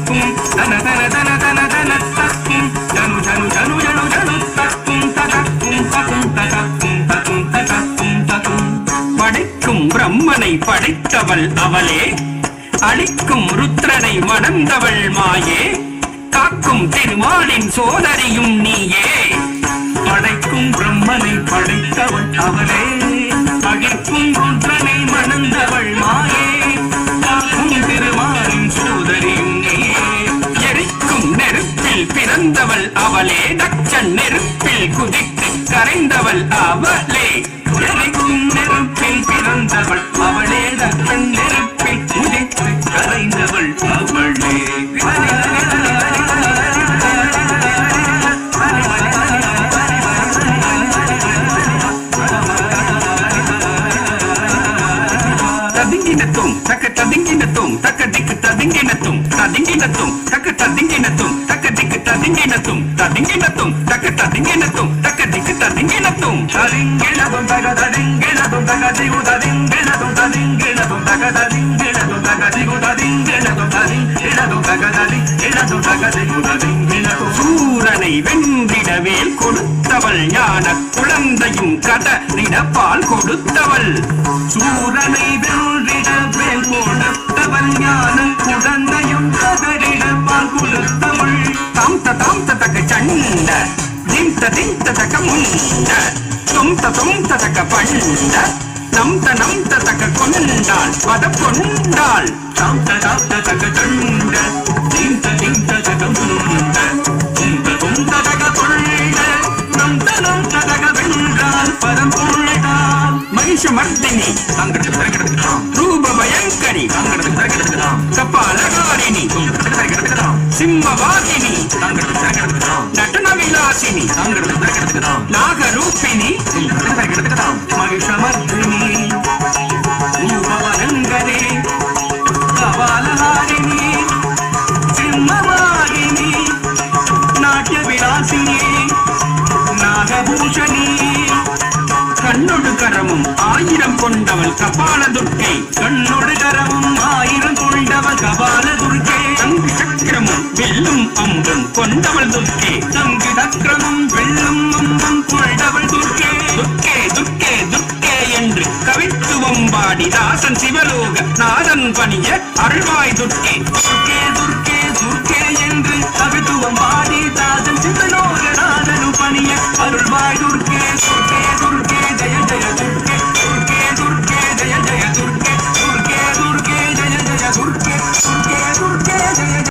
தக்கும் தன தன தன தன தன தக்கும் ஜனு ஜனு ஜனு ஜனு ஜனு தக்கும் தக்கும் தக்கும் தக்கும் தக்கும் தக்கும் தக்கும். படைக்கும் பிரம்மனை படைத்தவள் அவளே, அழிக்கும் ருத்ரனை மணந்தவள் மாயே, காக்கும் திருமாலின் சோதரியும் நீயே. படைக்கும் பிரம்மனை படைத்தவள் அவளே, அழிக்கும் ருத்ரனை மணந்தவள் மாயே, காக்கும் திருமாலின் சோதரியும் நீயே. எரிக்கும் நெருப்பில் பிறந்தவள் அவளே, தச்சன் நெருப்பில் குதித்து கரைந்தவள் அவளே. எரிக்கும் நெருப்பில் பிறந்தவள் அவளே, தச்சன் நெருப்பில் குதித்து கரைந்தவள் அவளே. ததிங்கினத்தும் தக்க ததிங்கினத்தும் தக்க திக்கு ததிங்கினத்தும் ததிங்கினத்தும் தக்க ததிங்கினத்தும் தக்க திக்கு ததிங்கினத்தும் ததிங்கினத்தும் தக்க ததிங்கினத்தும் தக்க திக்கு ததிங்கினத்தும் ததிங்கினதும் தக ததிங்கினதும் தக திகு ததிங்கினதும் ததிங்கினதும் தக ததிங்கினதும் தக திகு ததிங்கினதும் ததிங்கினதும் தக ததிங்கினதும் தக திகு ததிங்கினதும். சூரனை வென்றிடவே கொடுத்தவள் ஞான குழந்தையும் கதறிட பால் கொடுத்தவள். சூரனை வென்றிடவே கொடுத்தவள் ஞான குழந்தையும் கதறிட பால் கொடுத்தவள். தாம் தக சண்ட திம் தக முண்ட தொம் தக பண்ட நம் தக கொண்டாள் பத கொண்டாள். தாம் தக சண்ட திம் தக முண்ட தொம் தக கொண்ட நம் தக வென்றாள் பதம் கொண்டாள். மகிஷமர்தினி அங்கிட்டு திறக்கிறதுக்கலாம், ரூப பயங்கரி அங்கிட்டு திறக்கிறதுக்கலாம், கபாலகாரிணி திறக்கிறதுக்கலாம், சிம்மவாகினி அங்கிட்டு திறக்கிறதுக்கலாம், நடன விலாசினி அங்கிட்டு திறக்கிறதுக்கலாம், நாகரூபிணி திறக்கிறதுக்கலாம். மகிஷமர்தினி ரூப பயங்கரி கபாலகாரிணி சிம்மவாகினி நாட்டிய விலாசினி நாகபூஷணி. கண்ணொடு கரமும் ஆயிரம் கொண்டவள் கபால துர்க்கை, கண்ணொடு கரமும் ஆயிரம் கொண்டவள் கபால துர்க்கை. தங்கு சக்கரமும் வெல்லும் அம்பும் கொண்டவள் துர்க்கை, தங்கு சக்கரமும் வெல்லும் அம்பும் கொண்டவள் துர்க்கை. துர்க்கே துர்க்கே துர்க்கே என்று கவித்துவம் பாடி தாசன் சிவலோக நாதன் பணிய அருள்வாய் துர்க்கே. துர்க்கே